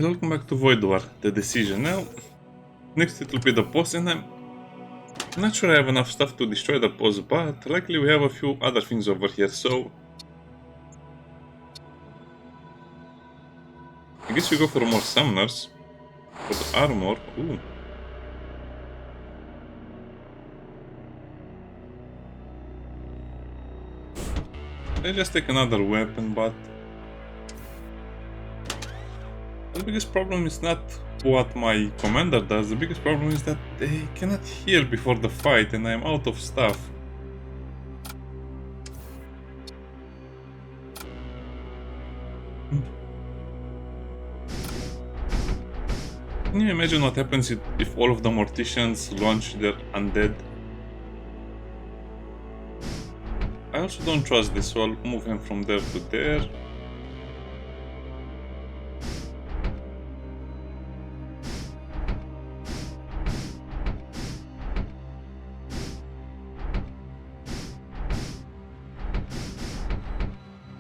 Welcome back to Void War, the decision. Now, next it will be the boss, and I'm not sure I have enough stuff to destroy the boss, but luckily we have a few other things over here, so I guess we go for more summoners. For the armor, ooh. I just take another weapon, but the biggest problem is not what my commander does, the biggest problem is that they cannot heal before the fight and I'm out of stuff. Can you imagine what happens if all of the morticians launch their undead? I also don't trust this, so I'll move him from there to there.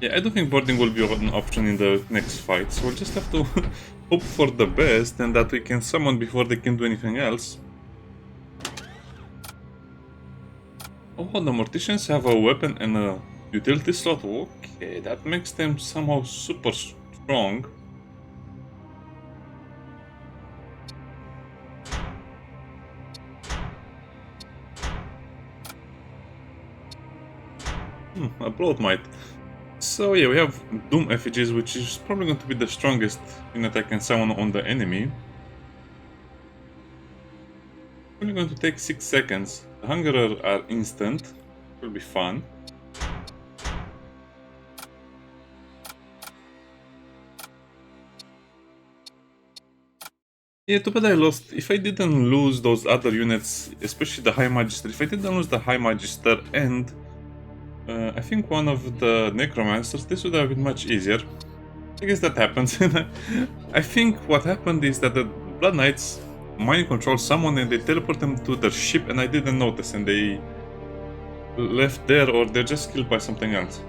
Yeah, I don't think boarding will be an option in the next fight, so we'll just have to hope for the best and that we can summon before they can do anything else. Oh, the Morticians have a weapon and a utility slot. Okay, that makes them somehow super strong. A Blood Might. So yeah, we have Doom effigies, which is probably going to be the strongest unit I can summon on the enemy. Only going to take 6 seconds. The Hungerer are instant. It will be fun. Yeah, too bad I lost. If I didn't lose those other units, especially the High Magister, if I didn't lose the High Magister and I think one of the Necromancers, this would have been much easier. I guess that happens. I think what happened is that the Blood Knights mind control someone and they teleport them to their ship and I didn't notice and they left there or they're just killed by something else.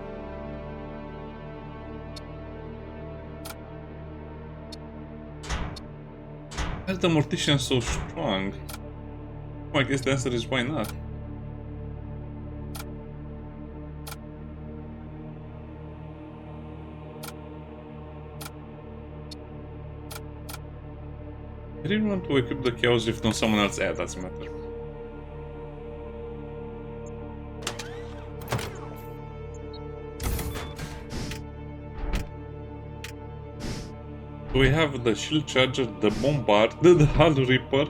Why are the Morticians so strong? Well, I guess the answer is why not. I really want to equip the Chaos Rift on someone else. Yeah, doesn't matter. We have the Shield Charger, the Bombard, the Hull Reaper.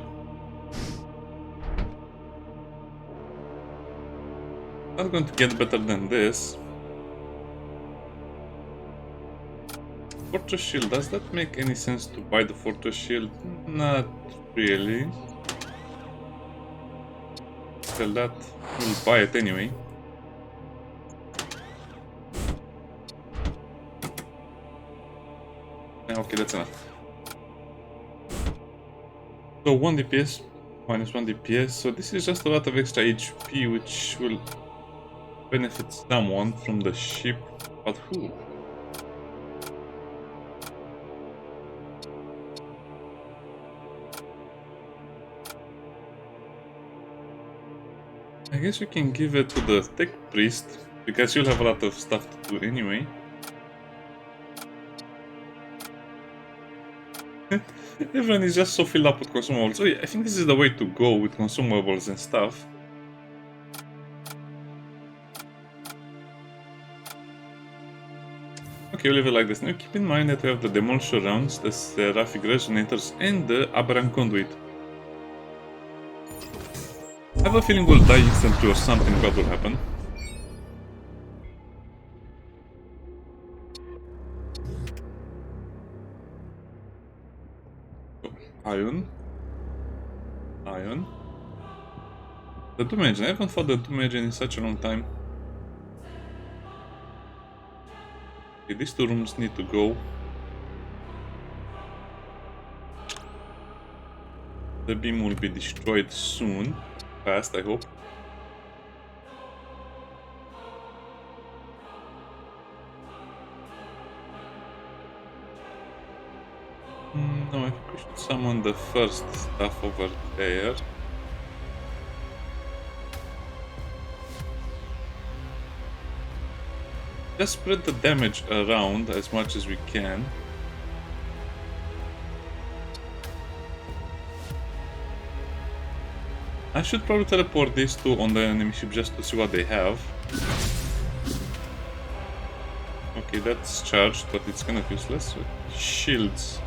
Not going to get better than this. Fortress Shield, does that make any sense to buy the Fortress Shield? Not really. Sell that, we'll buy it anyway. Okay, that's enough. So 1 DPS, minus 1 DPS, so this is just a lot of extra HP which will benefit someone from the ship, but who? I guess we can give it to the Tech Priest, because you'll have a lot of stuff to do anyway. Everyone is just so filled up with consumables. So yeah, I think this is the way to go with consumables and stuff. Okay, we'll leave it like this. Now keep in mind that we have the Demolisher rounds, the Seraphic Resonators, and the Aberrant Conduit. I have a feeling we'll die instantly or something bad will happen. Iron. Iron. The Doom Engine. I haven't fought the Doom Engine in such a long time. Okay, these 2 rooms need to go. The beam will be destroyed soon. Fast, I hope. No, I think we should summon the first stuff over there. Just spread the damage around as much as we can. I should probably teleport these two on the enemy ship just to see what they have. Okay, that's charged, but it's kind of useless. Shields.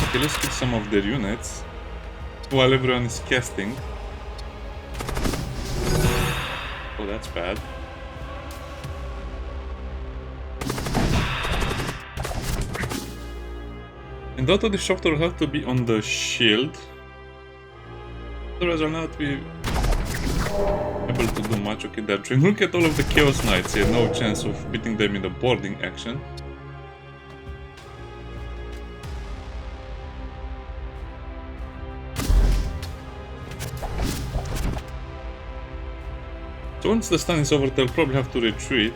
Okay, let's kill some of their units while everyone is casting. Oh, that's bad. And the auto disruptor will have to be on the shield. Otherwise I'll not be able to do much. Okay, they're trying. Look at all of the Chaos Knights here. No chance of beating them in the boarding action. So once the stun is over, they'll probably have to retreat.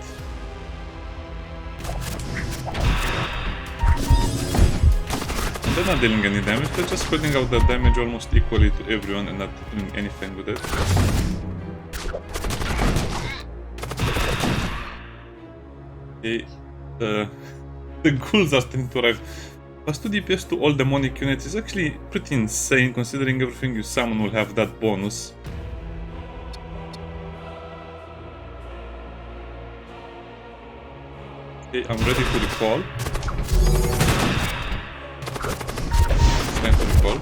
They're not dealing any damage, they're just spreading out the damage almost equally to everyone and not doing anything with it. Okay, the ghouls are starting to arrive. Plus 2 DPS to all demonic units is actually pretty insane, considering everything you summon will have that bonus. Okay, I'm ready to recall. Time to recall.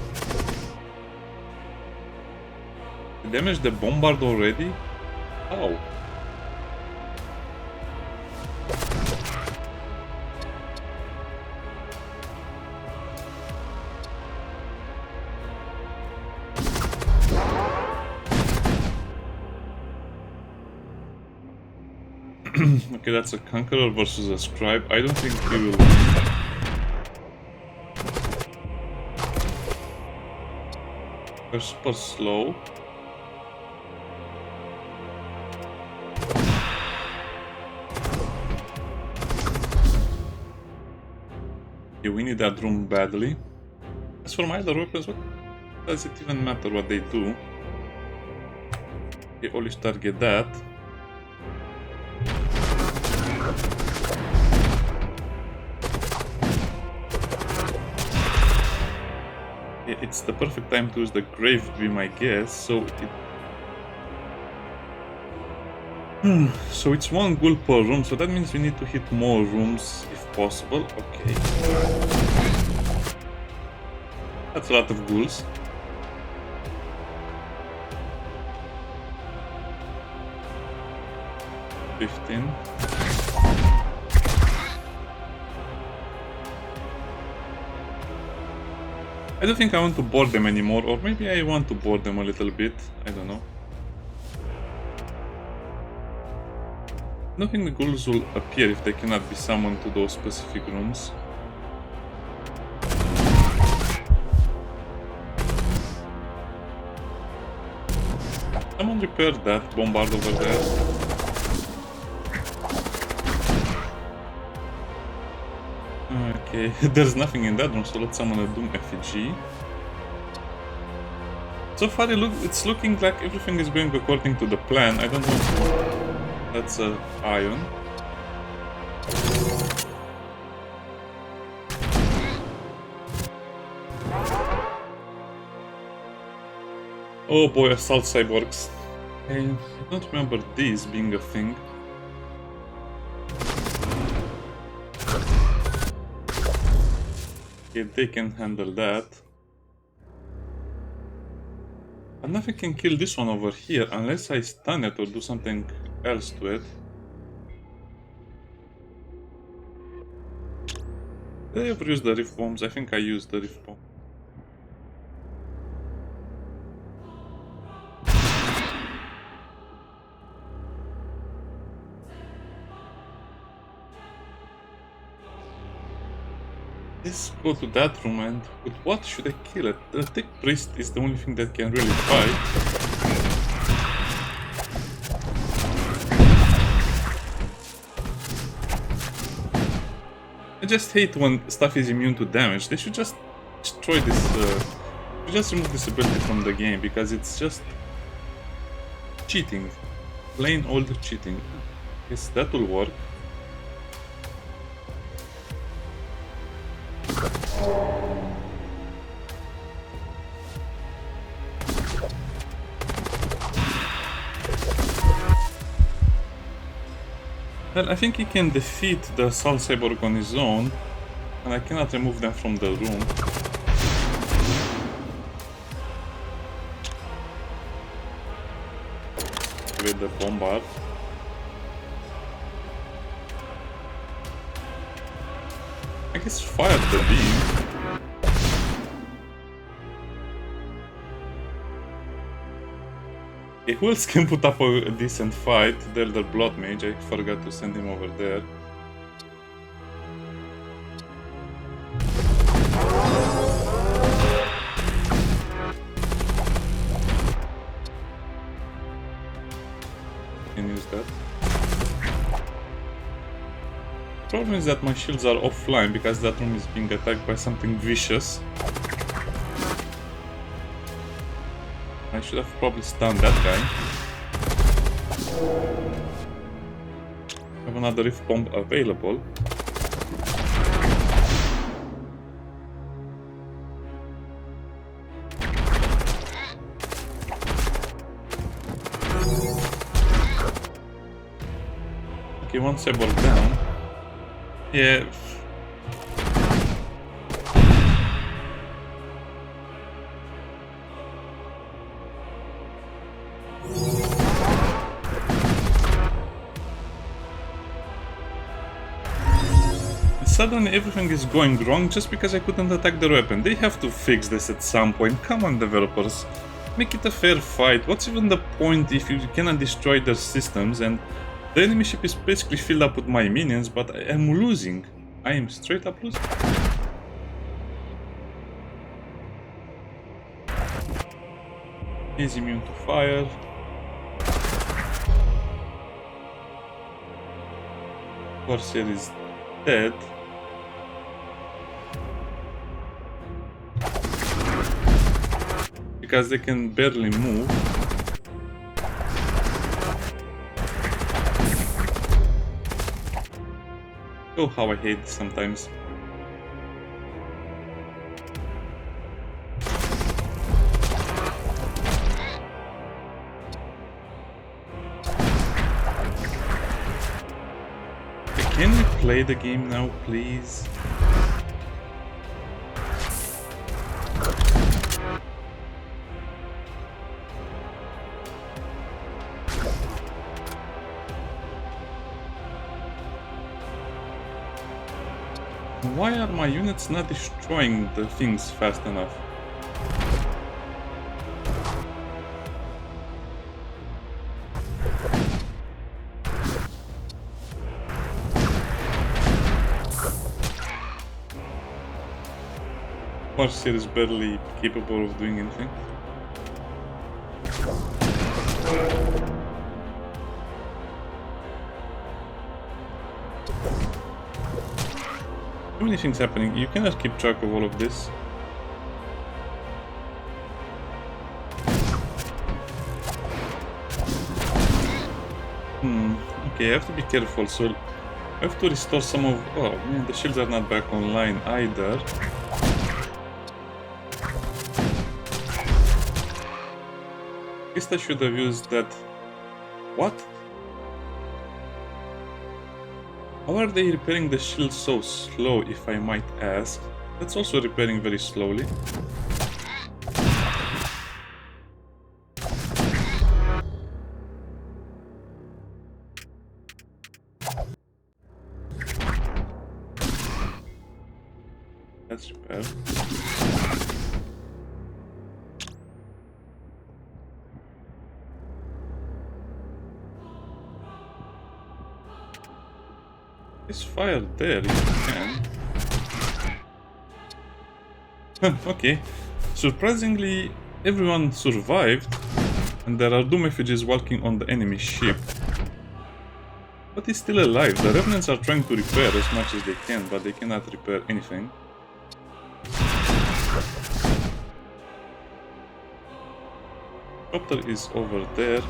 Damage the bombard already? Ow. Okay, that's a Conqueror versus a Scribe. I don't think he will win. They're super slow. Okay, we need that room badly. As for my other weapons, what does it even matter what they do? Okay, always target that. It's the perfect time to use the Grave Beam, I guess, so so it's 1 ghoul per room, so that means we need to hit more rooms if possible. Okay. That's a lot of ghouls. I don't think I want to board them anymore, or maybe I want to board them a little bit, I don't know. I don't think the ghouls will appear if they cannot be summoned to those specific rooms. Someone repaired that bombard over there. Okay, there's nothing in that room, so let's summon a Doom effigy. So far it's looking like everything is going according to the plan. I don't know. That's a ion. Oh boy, assault cyborgs. I don't remember these being a thing. Okay, they can handle that. And nothing can kill this one over here unless I stun it or do something else to it. Did I ever use the rift bombs? I think I used the rift bomb. Let's go to that room, and with what should I kill it? The Tech Priest is the only thing that can really fight. I just hate when stuff is immune to damage. They should just destroy this, just remove this ability from the game, because it's just cheating. Plain old cheating. Yes, that will work. Well, I think he can defeat the Soul Cyborg on his own, and I cannot remove them from the room. With the bombard. I guess fire the beam. Okay, who else can put up a decent fight? The Elder Blood Mage, I forgot to send him over there. Can use that. Problem is that my shields are offline because that room is being attacked by something vicious. I should have probably stunned that guy. Have another Rift Bomb available. Okay, one cyborg down. Yeah. Suddenly everything is going wrong just because I couldn't attack their weapon. They have to fix this at some point. Come on, developers. Make it a fair fight. What's even the point if you cannot destroy their systems and the enemy ship is basically filled up with my minions, but I am losing. I am straight up losing. He's immune to fire. Corsair is dead. Because they can barely move. Oh, how I hate this sometimes. Can we play the game now, please? Why are my units not destroying the things fast enough? Corsair is barely capable of doing anything. Too many things happening. You cannot keep track of all of this. Okay, I have to be careful. So I have to restore some of... Oh man, the shields are not back online either. I guess I should have used that... What? How are they repairing the shield so slow, if I might ask? That's also repairing very slowly. That's repaired. There's fire there if you can. Okay. Surprisingly, everyone survived, and there are doom effigies walking on the enemy ship. But he's still alive. The Remnants are trying to repair as much as they can, but they cannot repair anything. Copter is over there.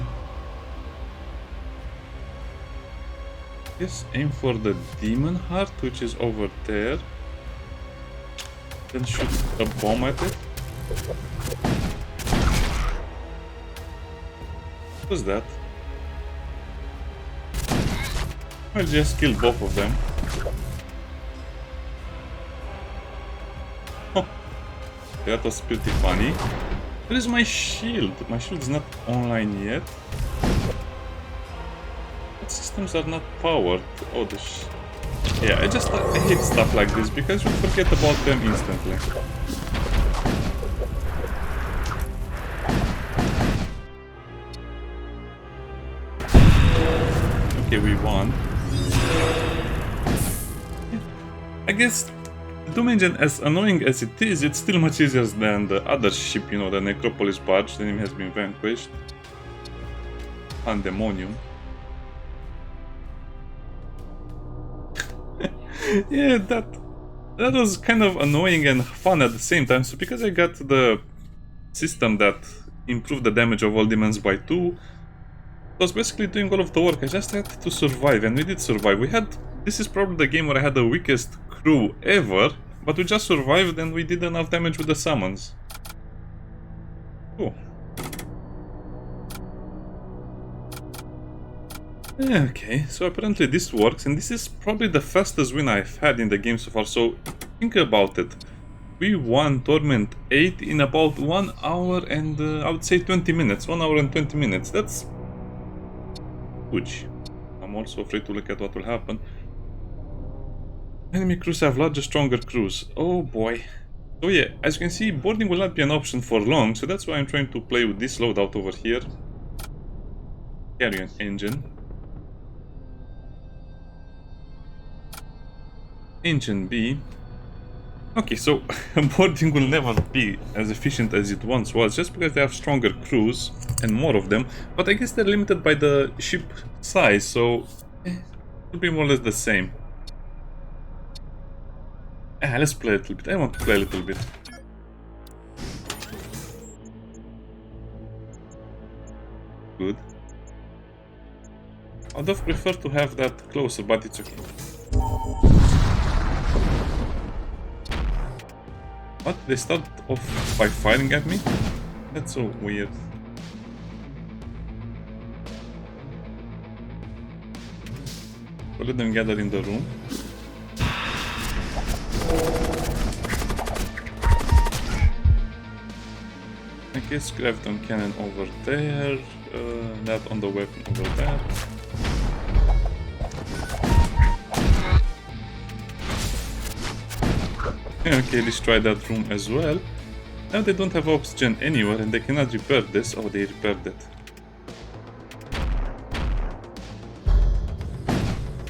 Yes, aim for the Demon Heart, which is over there. Then shoot a bomb at it. What's that? I'll just kill both of them. Oh, that was pretty funny. Where is my shield? My shield is not online yet. What systems are not powered? Oh, yeah, I hate stuff like this because you forget about them instantly. Okay, we won. I guess the Doom Engine, as annoying as it is, it's still much easier than the other ship, you know, the Necropolis barge. The enemy has been vanquished. Pandemonium. Yeah, that was kind of annoying and fun at the same time. So because I got the system that improved the damage of all demons by 2, I was basically doing all of the work. I just had to survive, and we did survive. This is probably the game where I had the weakest crew ever, but we just survived and we did enough damage with the summons. Cool. Okay, so apparently this works, and this is probably the fastest win I've had in the game so far, so think about it. We won Torment 8 in about 1 hour and I would say 20 minutes. 1 hour and 20 minutes. That's huge. I'm also afraid to look at what will happen. Enemy crews have larger, stronger crews. Oh boy. So yeah, as you can see, boarding will not be an option for long, so that's why I'm trying to play with this loadout over here. Carrion engine. Engine B. Okay, so boarding will never be as efficient as it once was, just because they have stronger crews and more of them, but I guess they're limited by the ship size, so it'll be more or less the same. Let's play a little bit. I want to play a little bit. Good. I'd have preferred to have that closer, but it's okay. What? They start off by firing at me? That's so weird. So let them gather in the room. I guess graviton cannon over there, that on the weapon over there. Okay, destroy that room as well. Now they don't have oxygen anywhere and they cannot repair this. Oh, they repaired it.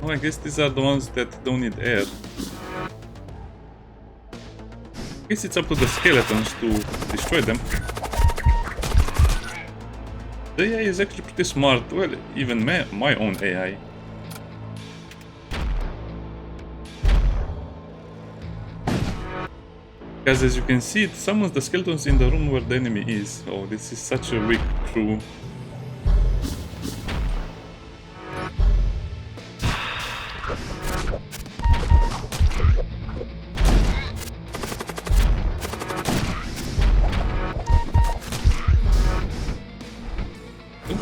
Oh, I guess these are the ones that don't need air. I guess it's up to the skeletons to destroy them. The AI is actually pretty smart. Well, even my own AI. Because as you can see, it summons the skeletons in the room where the enemy is. Oh, this is such a weak crew.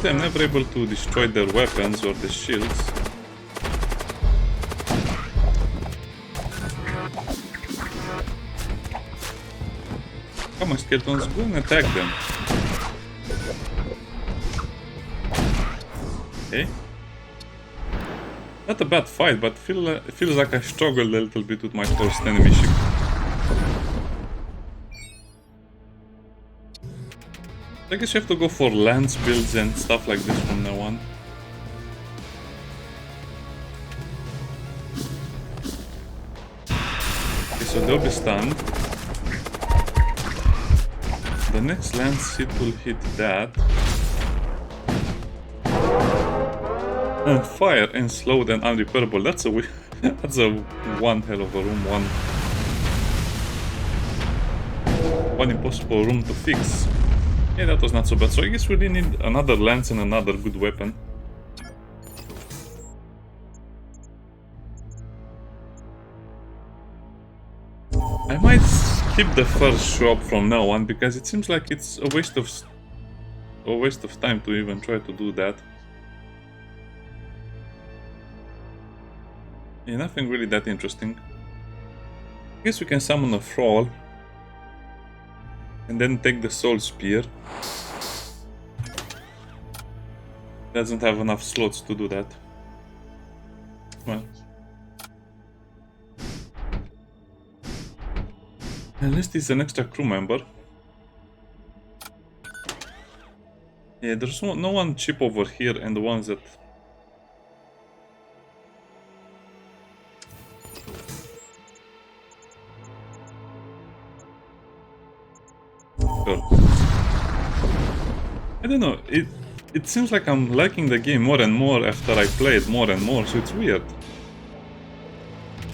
I'm never able to destroy their weapons or the shields. Come on, skeletons, go and attack them. Okay. Not a bad fight, but it feels like I struggled a little bit with my first enemy ship. I guess you have to go for lance builds and stuff like this from now on. Okay, so they'll be stunned. The next lance hit will hit that. Fire and slowed and unrepairable. That's a that's a one hell of a room. One impossible room to fix. Yeah, that was not so bad. So I guess we really need another lance and another good weapon. I might skip the first shop from now on because it seems like it's a waste of time to even try to do that. Yeah, nothing really that interesting. I guess we can summon a Thrall and then take the Soul Spear. Doesn't have enough slots to do that. Well, at least it's an extra crew member. Yeah, there's no one cheap over here, and the ones that... Sure. I don't know, it seems like I'm liking the game more and more after I play it more and more, so it's weird.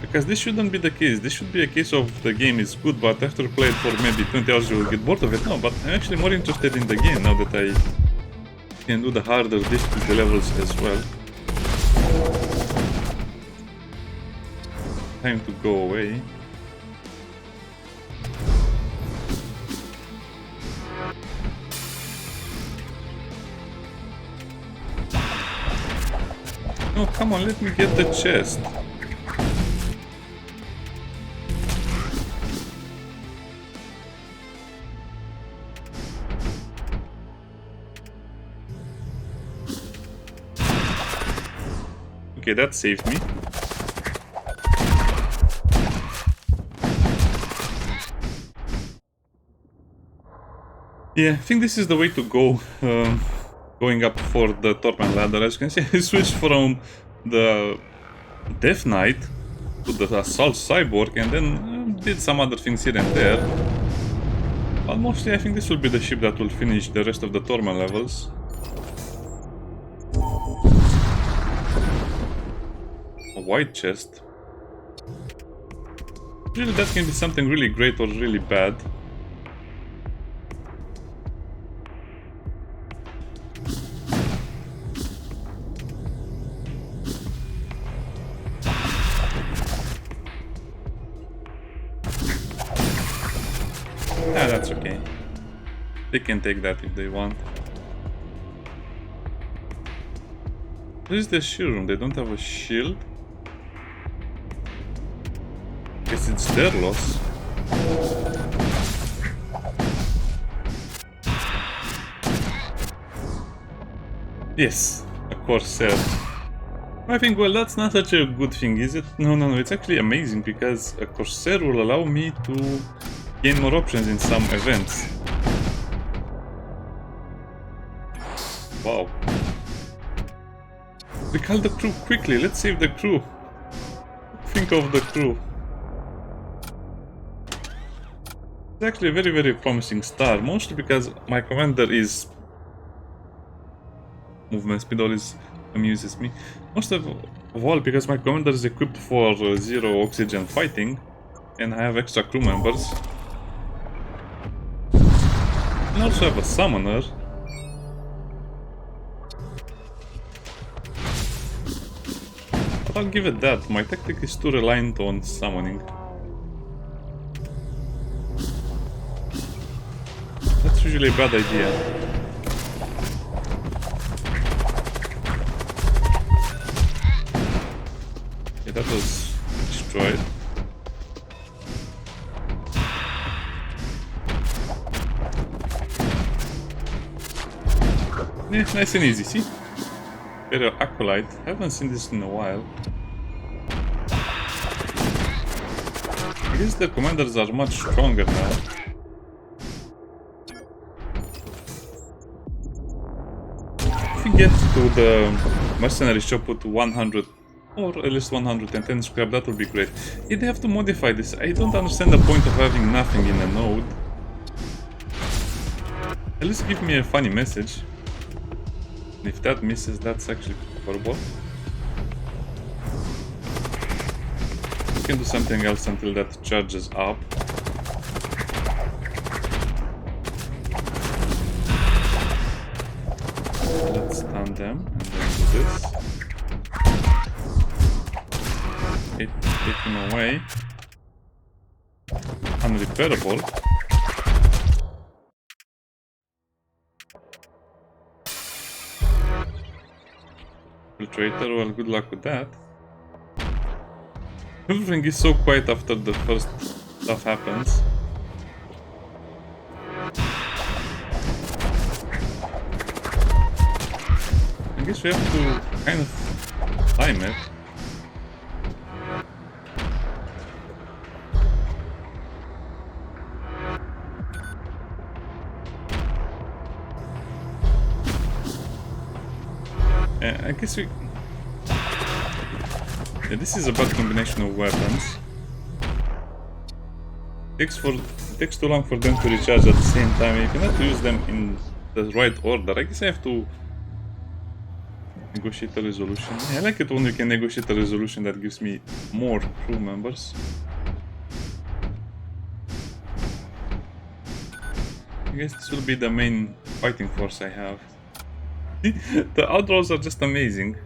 Because this shouldn't be the case. This should be a case of the game is good, but after playing for maybe 20 hours you will get bored of it. No, but I'm actually more interested in the game now that I can do the harder difficulty levels as well. Time to go away. No, come on, let me get the chest. Okay, that saved me. Yeah, I think this is the way to go. Going up for the Torment ladder. As you can see, I switched from the Death Knight to the Assault Cyborg and then did some other things here and there. But mostly I think this will be the ship that will finish the rest of the Torment levels. A white chest. Really, that can be something really great or really bad. Ah, that's okay. They can take that if they want. What is the shield room? They don't have a shield? Guess it's their loss. Yes, a Corsair. I think, well, that's not such a good thing, is it? No, it's actually amazing because a Corsair will allow me to gain more options in some events. Wow. Recall the crew quickly, let's save the crew. Think of the crew. It's actually a very, very promising start, mostly because my commander is... Movement speed always amuses me. Most of all because my commander is equipped for zero oxygen fighting, and I have extra crew members. I also have a summoner. But I'll give it that, my tactic is too reliant on summoning. That's usually a bad idea. Okay, that was destroyed. Yeah, nice and easy, see? Better Acolyte. I haven't seen this in a while. I guess the commanders are much stronger now. If we get to the mercenary shop with 100 or at least 110 scrap, that would be great. Yeah, they have to modify this. I don't understand the point of having nothing in a node. At least give me a funny message. If that misses, that's actually horrible. can do something else until that charges up. Let's stun them and then do this. Take him away. Unrepairable. Infiltrator, well, good luck with that. Everything is so quiet after the first stuff happens. I guess we have to kind of time it. I guess we... Yeah, this is a bad combination of weapons. It takes too long for them to recharge at the same time. You cannot use them in the right order. I guess I have to negotiate a resolution. Yeah, I like it when you can negotiate a resolution that gives me more crew members. I guess this will be the main fighting force I have. The outlaws are just amazing.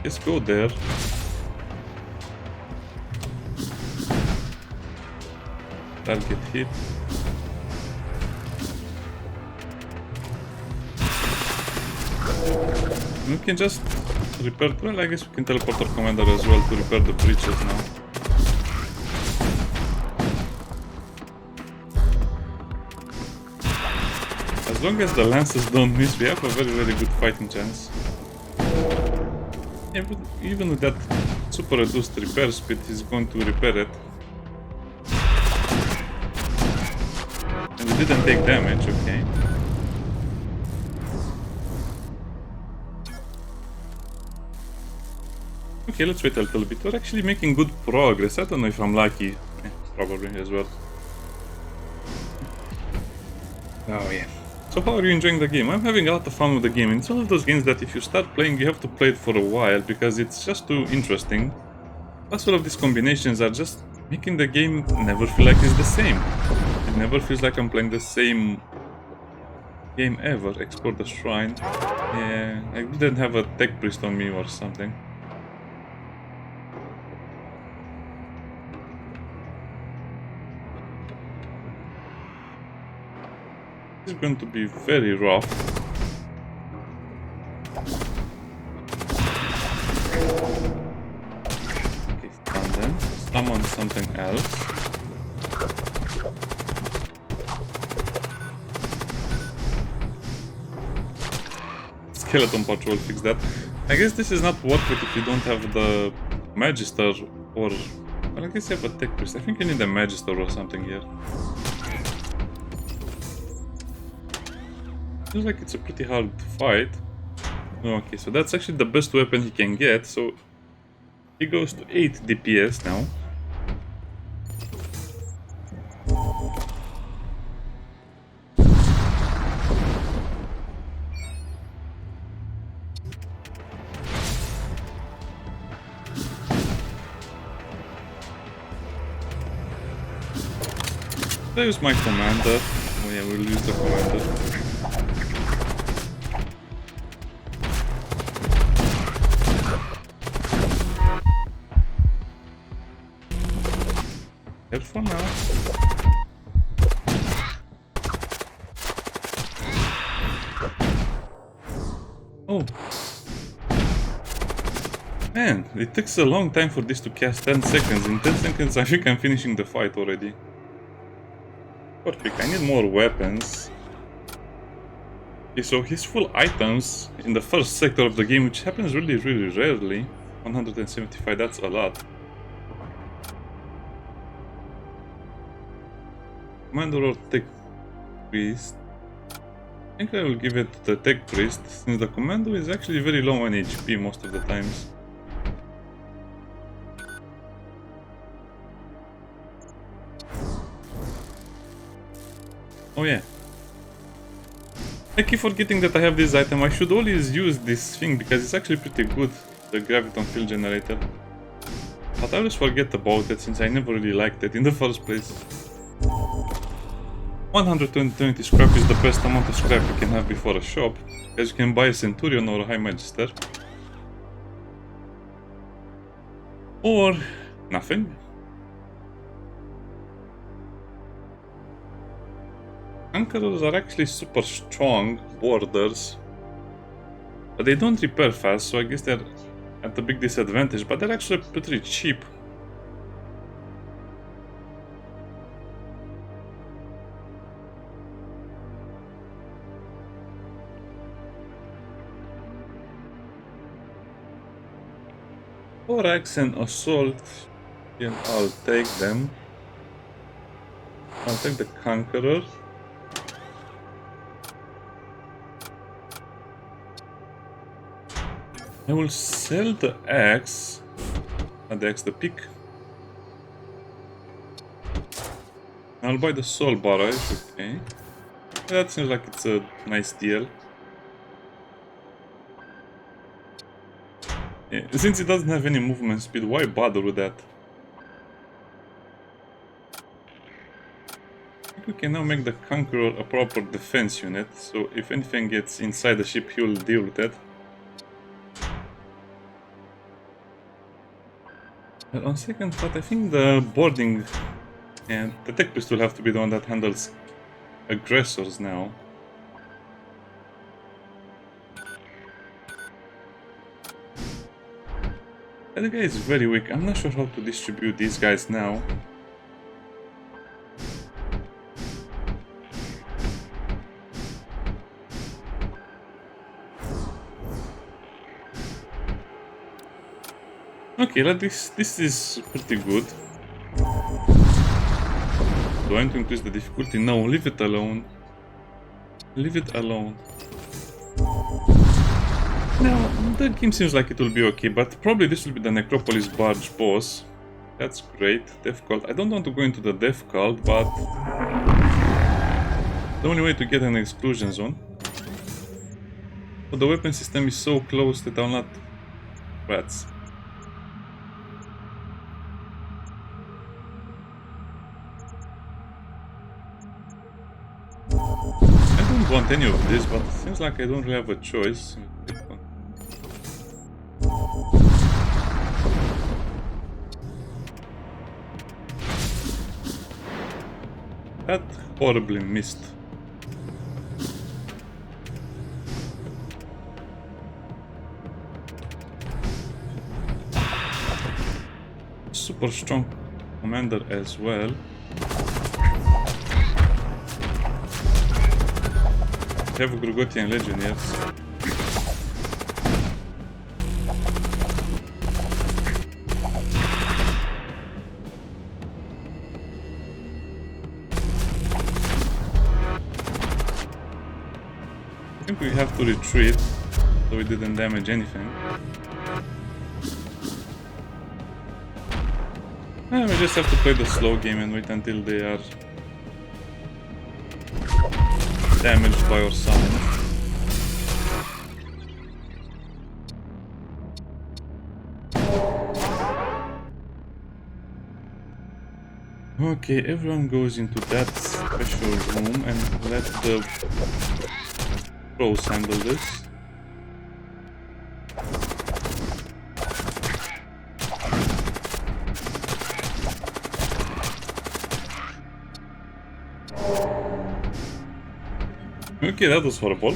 Let's go there. Target hit. We can just repair... Well, I guess we can teleport our commander as well to repair the breaches now. As long as the lances don't miss, we have a very good fighting chance. Yeah, but even with that super reduced repair speed, he's going to repair it. And we didn't take damage, okay. Okay, let's wait a little bit. We're actually making good progress. I don't know if I'm lucky. Probably as well. Oh yeah. So how are you enjoying the game? I'm having a lot of fun with the game. It's one of those games that if you start playing, you have to play it for a while because it's just too interesting. Plus all of these combinations are just making the game never feel like it's the same. It never feels like I'm playing the same game ever. Explore the shrine. Yeah, I didn't have a tech priest on me or something. This is going to be very rough. Okay, stun them. Summon something else. Skeleton patch will fix that. I guess this is not worth it if you don't have the Magister or... Well, I guess you have a tech priest. I think you need a Magister or something here. Feels like it's a pretty hard fight. Okay, so that's actually the best weapon he can get, so he goes to 8 DPS now. I use my commander. Oh yeah, we'll use the commander. Careful now. Oh. Man, it takes a long time for this to cast 10 seconds. In 10 seconds I think I'm finishing the fight already. Perfect, I need more weapons. Okay, so his full items in the first sector of the game, which happens really rarely. 175, that's a lot. Commander or Tech Priest? I think I will give it to the Tech Priest, since the Commando is actually very low on HP most of the times. Oh yeah. I keep forgetting that I have this item. I should always use this thing because it's actually pretty good, the graviton field generator. But I always forget about it since I never really liked it in the first place. 120 scrap is the best amount of scrap you can have before a shop, as you can buy a Centurion or a High Magister. Or nothing. Anchors are actually super strong boarders, but they don't repair fast, so I guess they're at a big disadvantage, but they're actually pretty cheap. Thorax and Assault, and I'll take them. I'll take the Conqueror. I will sell the axe, not the axe, the pick. I'll buy the soul barrage, okay. That seems like it's a nice deal. Yeah, since it doesn't have any movement speed, why bother with that? I think we can now make the Conqueror a proper defense unit, so if anything gets inside the ship, he'll deal with it. But on second thought, I think the boarding and the tech priest will have to be the one that handles aggressors now. That guy is very weak. I'm not sure how to distribute these guys now. Okay, this is pretty good. Do I want to increase the difficulty? No, leave it alone. Leave it alone. Now, the game seems like it will be okay, but probably this will be the Necropolis Barge boss. That's great. Death Cult. I don't want to go into the Death Cult, but the only way to get an exclusion zone. But the weapon system is so close that I'll not... Rats. I don't want any of this, but it seems like I don't really have a choice. That horribly missed. Super strong commander as well. Have Grugothian Legionnaires. I think we have to retreat, so we didn't damage anything. We just have to play the slow game and wait until they are damaged by our summon. Okay, everyone goes into that special room and let the pros handle this. Okay, that was horrible,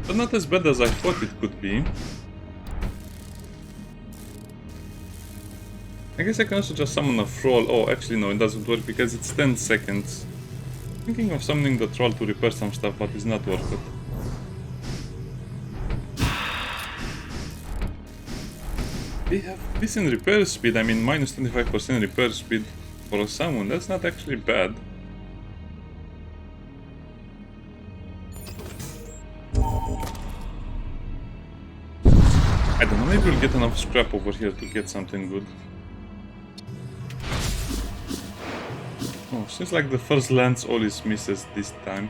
but not as bad as I thought it could be. I guess I can also just summon a troll. Oh, actually no, it doesn't work because it's 10 seconds. Thinking of summoning the troll to repair some stuff, but it's not worth it. They have decent repair speed. I mean, minus 25% repair speed for a summon. That's not actually bad. I don't know, maybe we'll get enough scrap over here to get something good. Oh, seems like the first lance always misses this time.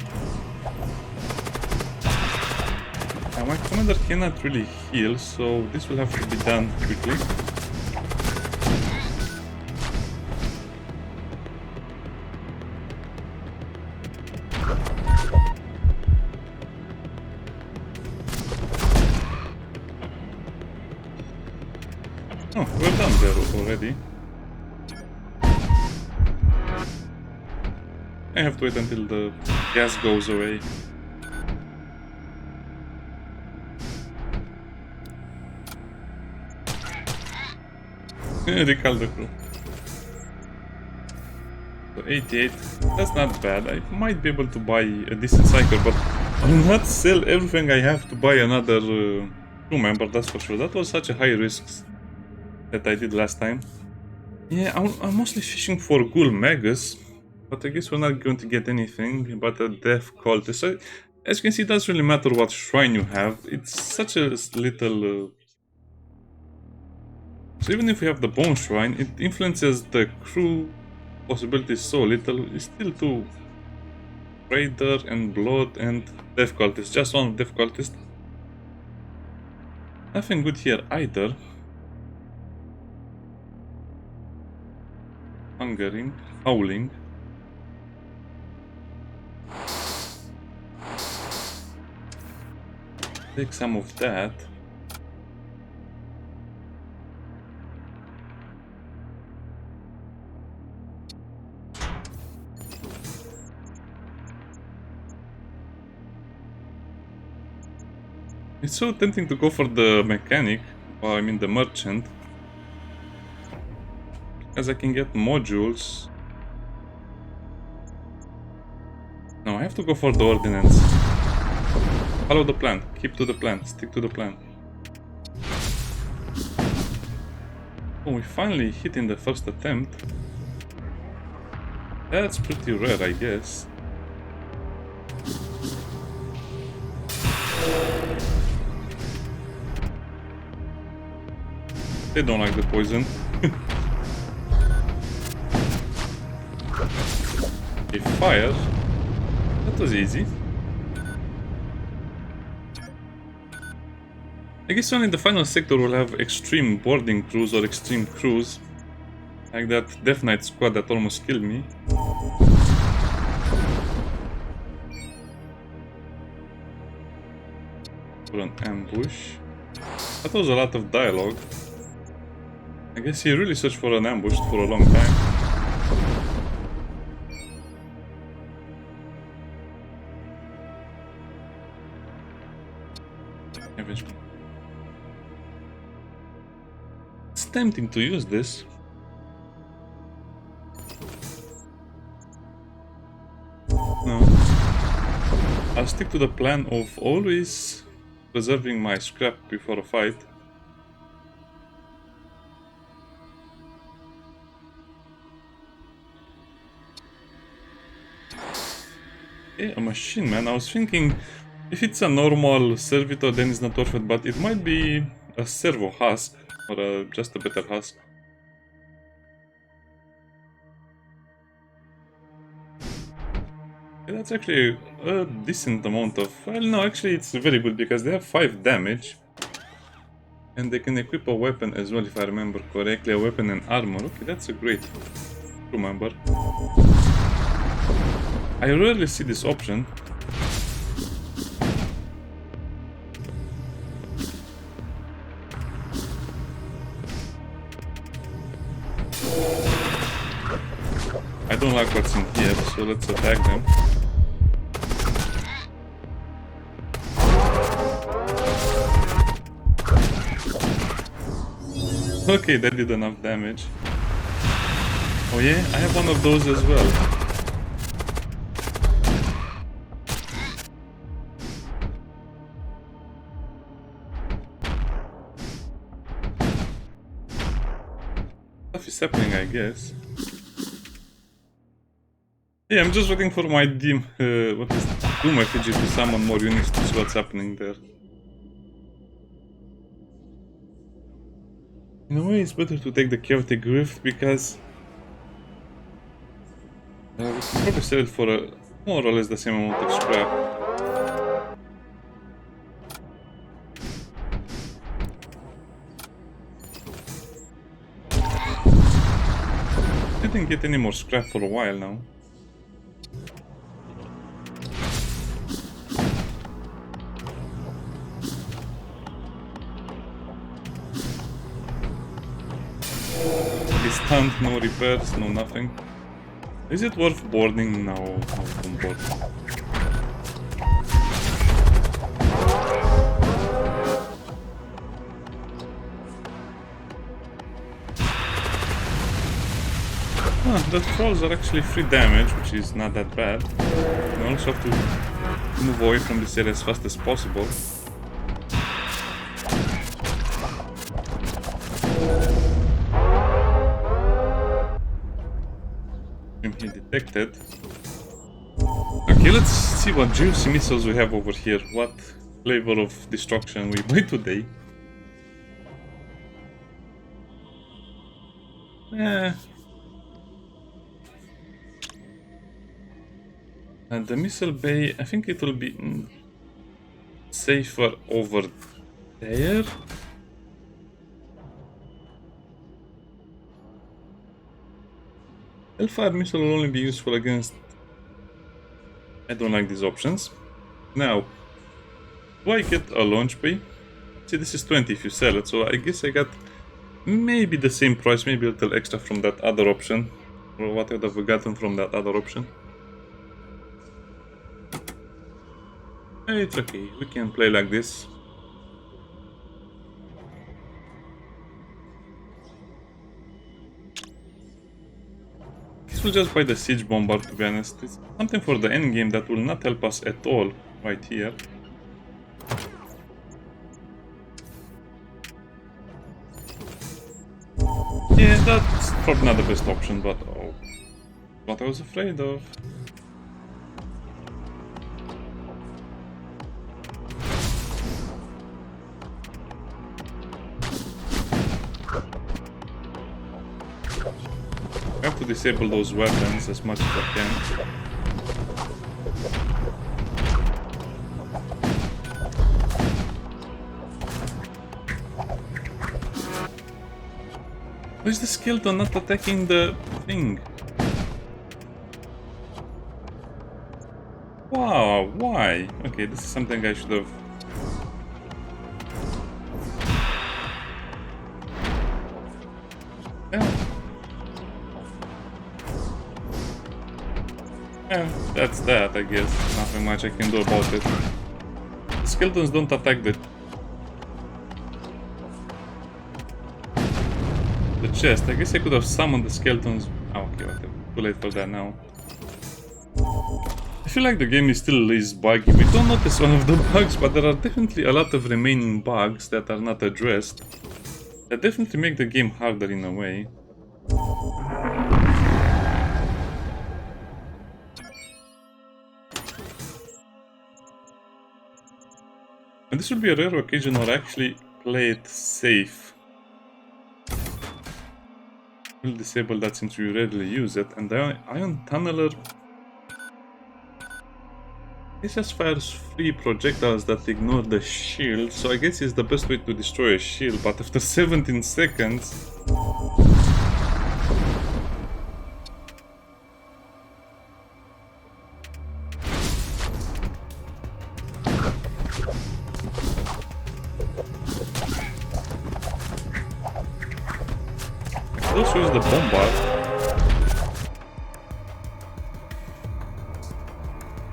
My commander cannot really heal, so this will have to be done quickly. Oh, we're done there already. I have to wait until the gas goes away. Recall the crew. So 88, that's not bad. I might be able to buy a decent cycle, but I'll not sell everything I have to buy another crew member, that's for sure. That was such a high risk that I did last time. Yeah, I'm mostly fishing for ghoul megas, but I guess we're not going to get anything but a death cultist. So, as you can see, it doesn't really matter what shrine you have. It's such a little... So even if we have the bone shrine, it influences the crew possibilities so little. It's still two raider and blood and death cultist. Just one death cultist. Nothing good here either. Hungering, howling. Take some of that. It's so tempting to go for the mechanic, or I mean the merchant, because I can get modules. No, I have to go for the ordinance. Follow the plan, keep to the plan, stick to the plan. Oh, we finally hit in the first attempt. That's pretty rare, I guess. They don't like the poison. They fire. That was easy. I guess only the final sector will have extreme boarding crews or extreme crews. Like that Death Knight squad that almost killed me. For an ambush. That was a lot of dialogue. I guess he really searched for an ambush for a long time. Eventually. It's tempting to use this. No. I'll stick to the plan of always preserving my scrap before a fight. Yeah, a machine man. I was thinking if it's a normal servitor then it's not worth it, but it might be a servo husk or just a better husk. Yeah, that's actually a decent amount of... Well, no, actually it's very good because they have 5 damage. And they can equip a weapon as well, if I remember correctly, a weapon and armor. Okay, that's a great remember. I rarely see this option. I don't like what's in here, so let's attack them. Okay, that did enough damage. Oh yeah, I have one of those as well. Stuff is happening, I guess. Yeah, I'm just waiting for my Doom effigy to summon more units to see what's happening there. In a way, it's better to take the Chaotic Rift because We can probably sell it for more or less the same amount of scrap. Didn't get any more scrap for a while now. He's stunned, no repairs, no nothing. Is it worth boarding? No, don't board. The trolls are actually free damage, which is not that bad. We also have to move away from this area as fast as possible. He detected. Okay, let's see what juicy missiles we have over here. What flavor of destruction we buy today. And the missile bay, I think it will be safer over there. L5 missile will only be useful against... I don't like these options. Now, do I get a launch bay? See, this is 20 if you sell it, so I guess I got maybe the same price, maybe a little extra from that other option. Or what would have gotten from that other option. It's okay, we can play like this. We'll just buy the siege bomber, to be honest. It's something for the end game that will not help us at all right here. Yeah, that's probably not the best option, but oh, what I was afraid of. I have to disable those weapons as much as I can. Why is the skeleton not attacking the thing? Wow, why? Okay, this is something I should have... Yeah, that's that, I guess. Nothing much I can do about it. The skeletons don't attack the chest. I guess I could have summoned the skeletons. Oh, okay, too late for that now. I feel like the game is still buggy. We don't notice one of the bugs, but there are definitely a lot of remaining bugs that are not addressed. That definitely make the game harder in a way. And this will be a rare occasion where I actually play it safe. We'll disable that since we rarely use it. And the Ion Tunneler... This just fires free projectiles that ignore the shield, so I guess it's the best way to destroy a shield, but after 17 seconds... I also use the bombard.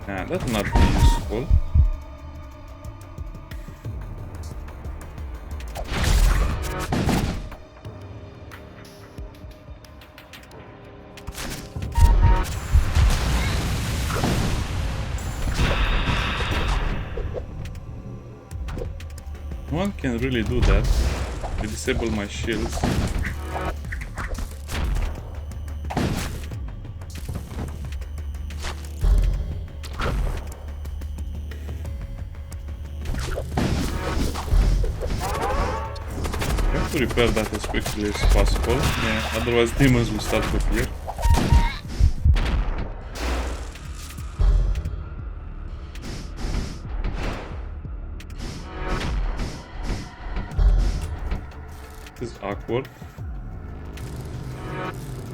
Nah, that will not be useful. One can really do that. To disable my shields. To repair that as quickly as possible. Yeah, otherwise demons will start to appear. awkward.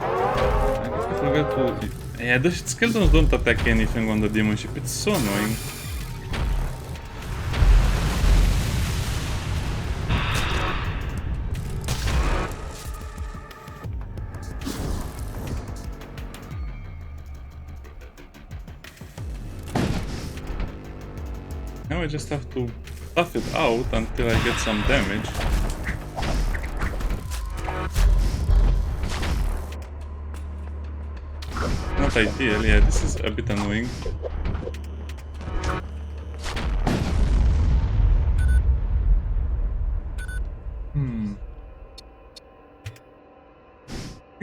I guess I forgot to... Yeah, the skeletons don't attack anything on the demon ship, it's so annoying. Now I just have to tough it out until I get some damage. Not ideal, yeah, this is a bit annoying.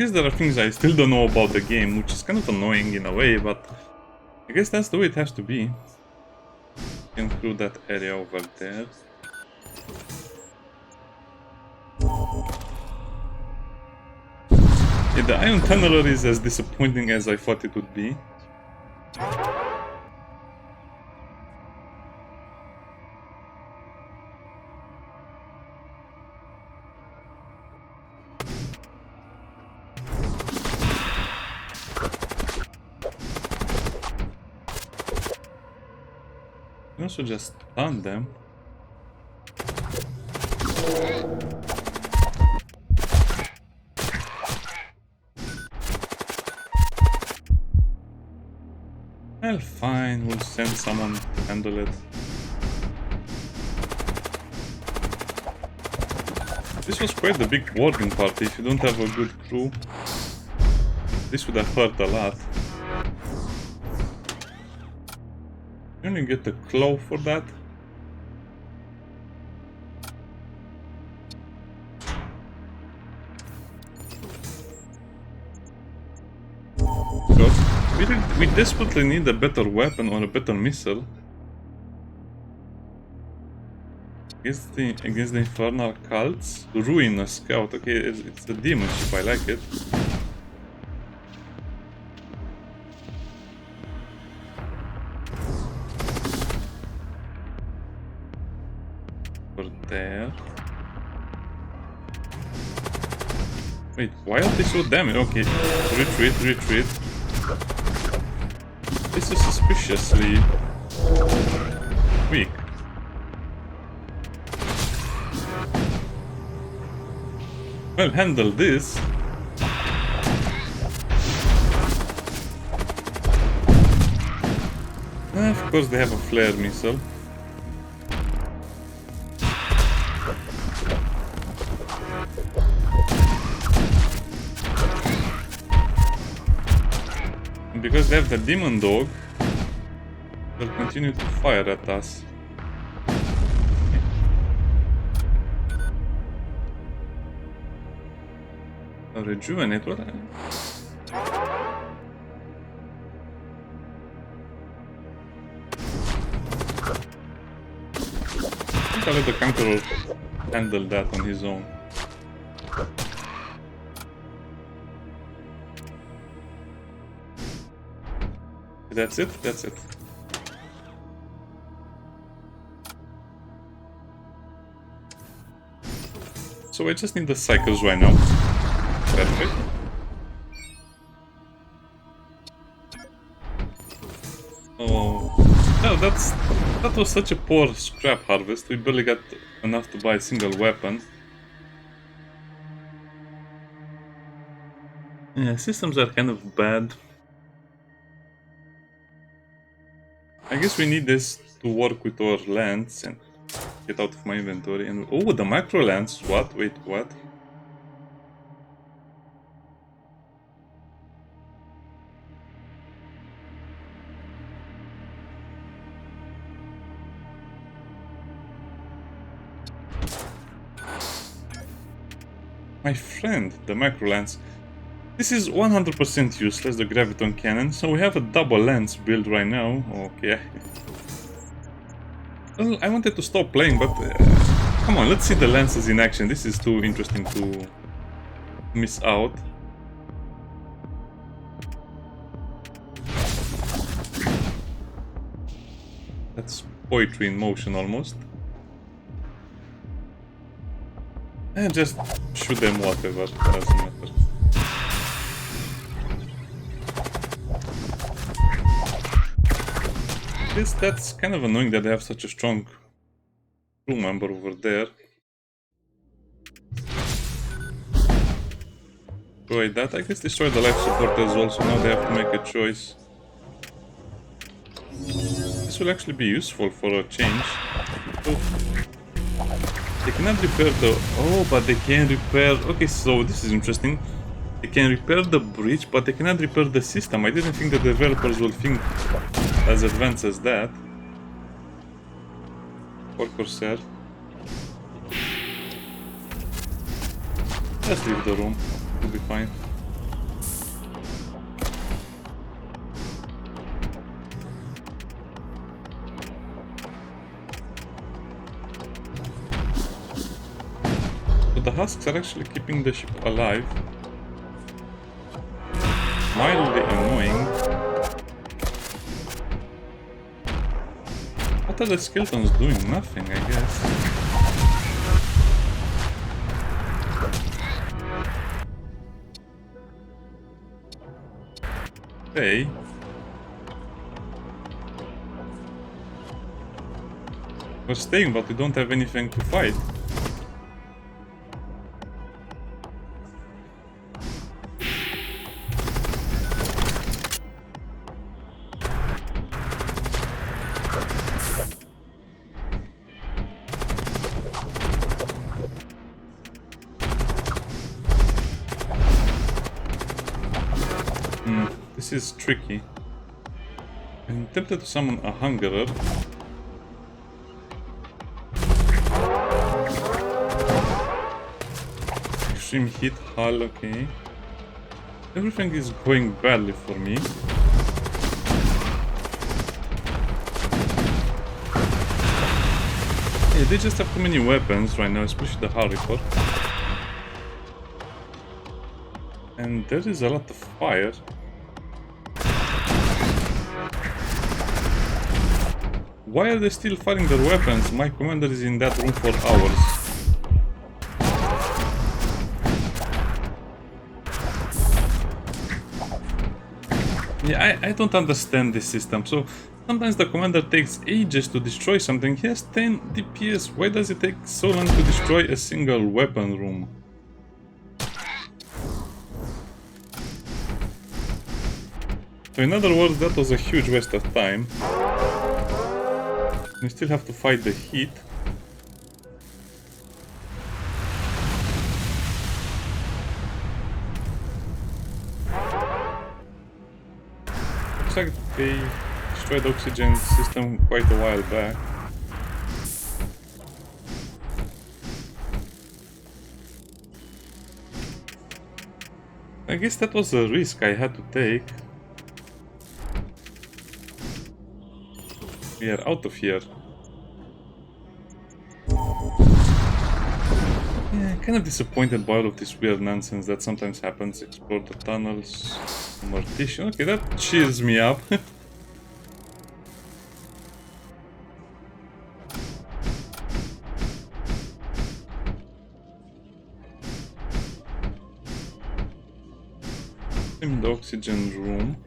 I guess there are things I still don't know about the game, which is kind of annoying in a way, but I guess that's the way it has to be. Include that area over there. Yeah, the iron tunneler is as disappointing as I thought it would be. I also just stun them. Well, fine, we'll send someone to handle it. This was quite the big working party. If you don't have a good crew, this would have hurt a lot. You only get the claw for that. So, we desperately need a better weapon or a better missile. Against the infernal cults. Ruin a scout. Okay, it's a demon ship, I like it. There. Wait, why are they so damaged? Okay, retreat. This is suspiciously weak. Well, handle this. Of course they have a flare missile. Because they have the demon dog, they'll continue to fire at us. A rejuvenate, what? I think I'll let the Conqueror handle that on his own. That's it? That's it. So I just need the cycles right now. Perfect. Oh no, that was such a poor scrap harvest. We barely got enough to buy a single weapon. Yeah, systems are kind of bad. I guess we need this to work with our lance and get out of my inventory. And oh, the macro lance. What? Wait, what? My friend, the macro lance. This is 100% useless, the graviton cannon, so we have a double lance build right now. Okay. Well, I wanted to stop playing, but come on, let's see the lances in action. This is too interesting to miss out. That's poetry in motion almost. And just shoot them whatever, doesn't matter. That's kind of annoying that they have such a strong crew member over there. Destroy that. I guess destroy the life support as well, so now they have to make a choice. This will actually be useful for a change. Oh. They cannot repair the... Oh, but they can repair... Okay, so this is interesting. They can repair the bridge, but they cannot repair the system. I didn't think the developers will think as advanced as that. Or Corsair. Just leave the room. We'll be fine. So the husks are actually keeping the ship alive. Mildly annoying. What are the skeletons doing? Nothing, I guess. Hey. We're staying, but we don't have anything to fight. This is tricky. I'm tempted to summon a Hungerer. Extreme hit, hull, okay. Everything is going badly for me. Yeah, they just have too many weapons right now, especially the Harrier. And there is a lot of fire. Why are they still firing their weapons? My commander is in that room for hours. Yeah, I don't understand this system. So sometimes the commander takes ages to destroy something. He has 10 DPS. Why does it take so long to destroy a single weapon room? So in other words, that was a huge waste of time. We still have to fight the heat. Looks like they destroyed the oxygen system quite a while back. I guess that was a risk I had to take. We are out of here. Yeah, kind of disappointed by all of this weird nonsense that sometimes happens. Explore the tunnels. Mortician. Okay, that cheers me up. In the oxygen room.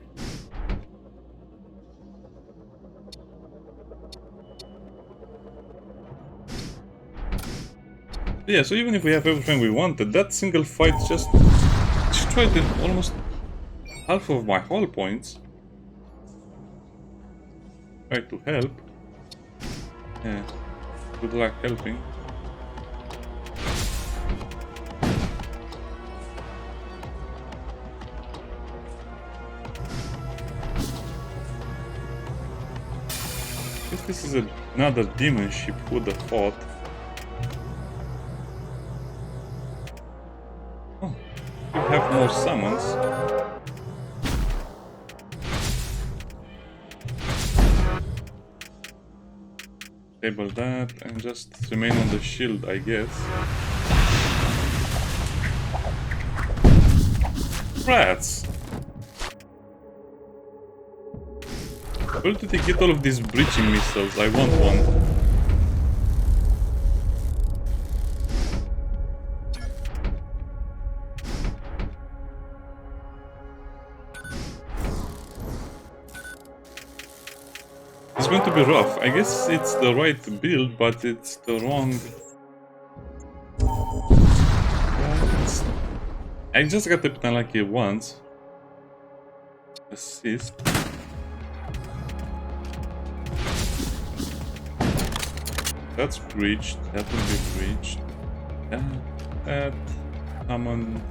Yeah, so even if we have everything we wanted, that single fight just destroyed almost half of my hull points. Try to help. Yeah, good luck helping. If this is another demon ship, who would have thought? We have more summons. Table that and just remain on the shield, I guess. Rats! Where did they get all of these breaching missiles? I want one. going to be rough. I guess it's the right build, but it's the wrong... I just got a bit unlucky once. Assist. That's breached. That will be breached. That. Come on.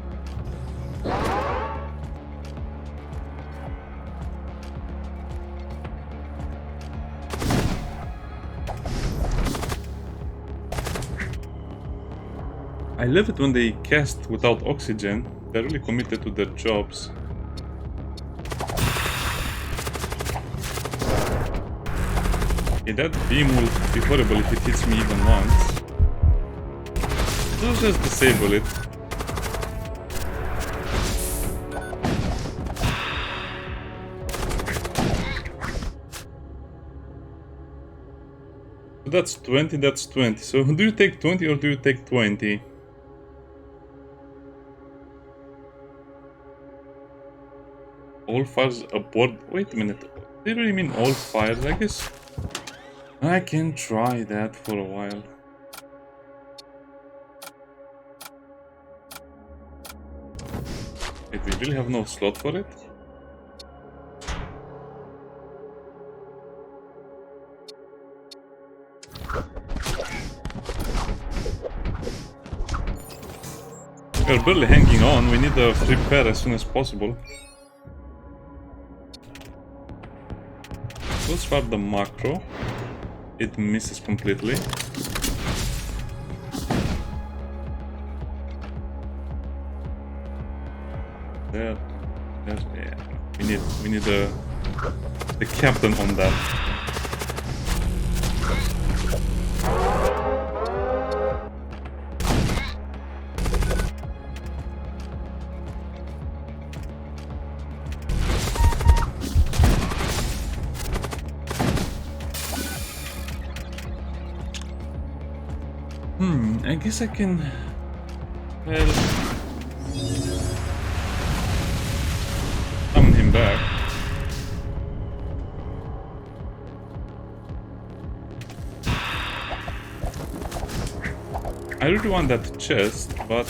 I love it when they cast without oxygen. They're really committed to their jobs. Okay, that beam will be horrible if it hits me even once. Let's just disable it. So that's 20, that's 20. So do you take 20 or do you take 20? All fires aboard. Wait a minute. They really mean all fires, I guess. I can try that for a while. Wait, we really have no slot for it? We're barely hanging on. We need a repair as soon as possible. Let's fire the macro. It misses completely. There, yeah. We need the captain on that. I guess I can... Well... summon him back. I really want that chest, but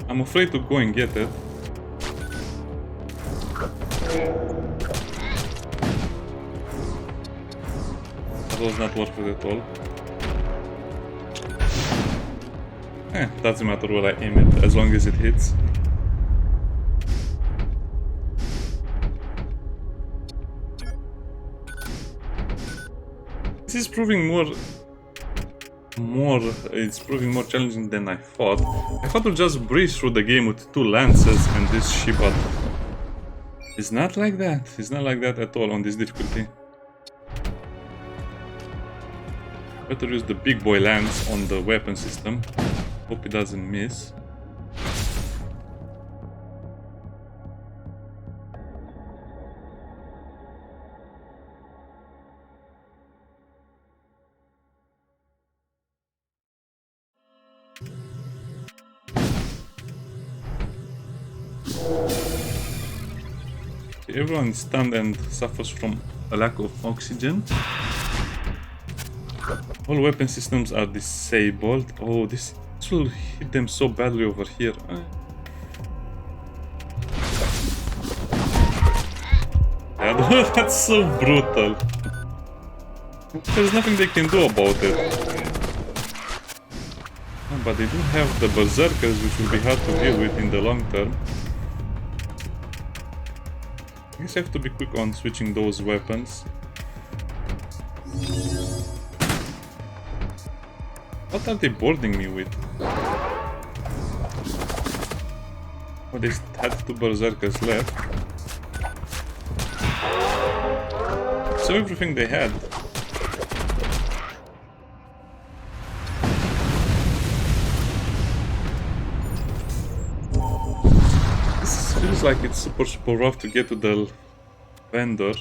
I'm afraid to go and get it. That was not worth it at all. Doesn't matter where I aim it, as long as it hits. This is proving it's proving more challenging than I thought. I thought we'd just breeze through the game with 2 lances and this ship, but it's not like that. It's not like that at all on this difficulty. Better use the big boy lance on the weapon system. Hope it doesn't miss. Everyone is stunned and suffers from a lack of oxygen. All weapon systems are disabled. Oh, this will hit them so badly over here. Yeah, that's so brutal. There's nothing they can do about it. But they do have the berserkers, which will be hard to deal with in the long term. I guess I have to be quick on switching those weapons. What are they boarding me with? Oh, they had 2 berserkers left. So everything they had. This feels like it's super rough to get to the vendor.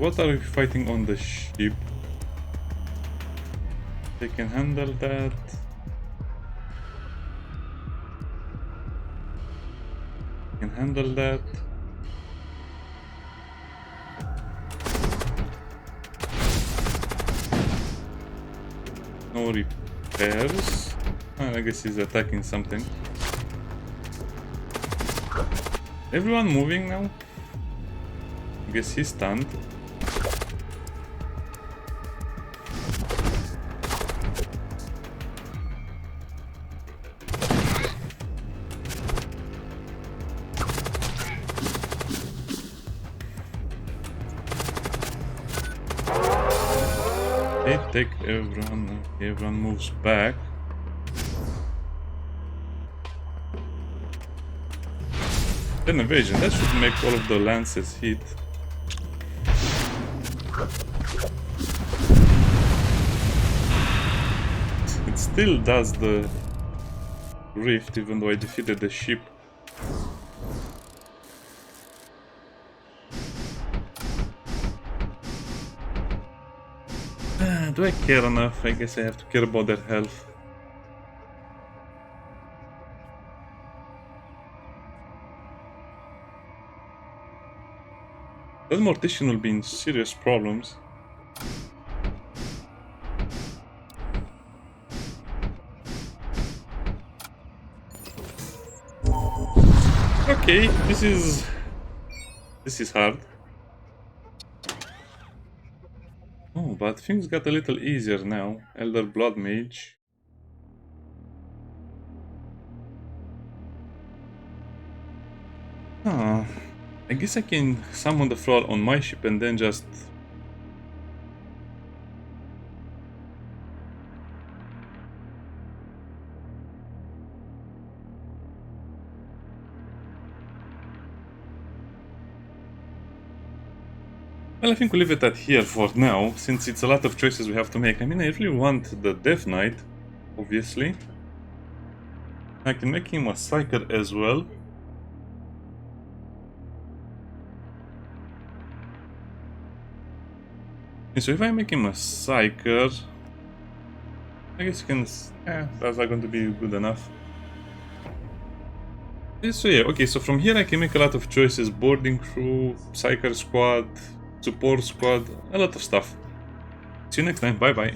What are we fighting on the ship? They can handle that. Can handle that. No repairs. I guess he's attacking something. Everyone moving now? I guess he's stunned. They take everyone. Okay, everyone moves back. An evasion. That should make all of the lances hit. It still does the rift, even though I defeated the ship. Do I care enough? I guess I have to care about their health. That mortician will be in serious problems. Okay, this is hard. Oh, but things got a little easier now. Elder Blood Mage. Ah, I guess I can summon the floor on my ship and then just... Well, I think we'll leave it at here for now, since it's a lot of choices we have to make. I mean, I really want the Death Knight, obviously. I can make him a Psyker as well. Okay, so if I make him a Psyker, I guess you can... that's not going to be good enough. So yeah, okay, so from here I can make a lot of choices. Boarding crew, Psyker squad, support squad, a lot of stuff. See you next time, bye bye.